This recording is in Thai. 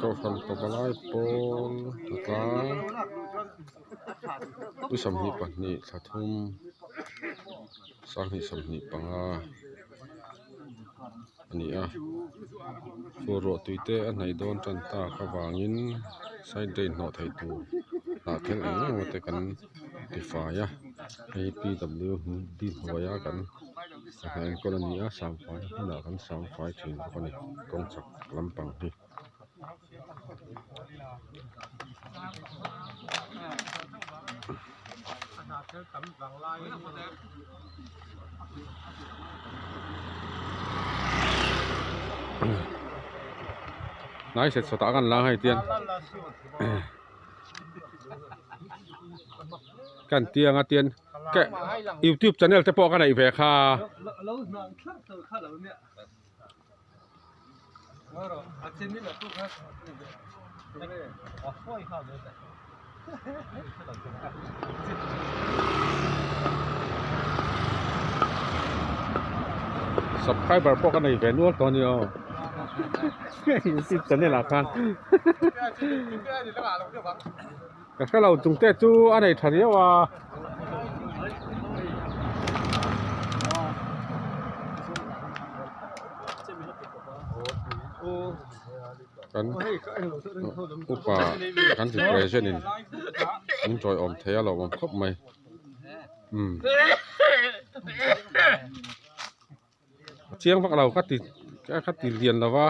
ก็ฟันตบลายปนตะกาอุสมหิปันนี่สะทุมสังหิสมหิปังอันนี้ฟูโรตุยเตอันไหนโดนจันตาขวางินไซเดนหอไทยตูนาเทลเองว่าแต่กันติฟายให้PWดีหัวยากันแห่งกรณีสามฝ่ายหน้ากันสามฝ่ายถึงคนนี้กองจักลำปังนี่นายเสร็จสตากันล้างให้เตียนกันเตียงเตียนแก YouTube channel จะพอกันไหนแพคาsubscriber พอกันไหนแพนวดตอนนี้YouTube channel ล่ะครับก็เราจุงเตจูอันไหนทะเลว่ากันอุปากันสิเปรเช่นนี้ผมจอยอมเทียเราผมครบไหมเชียงพวกเราคัดติเรียนแล้วว่า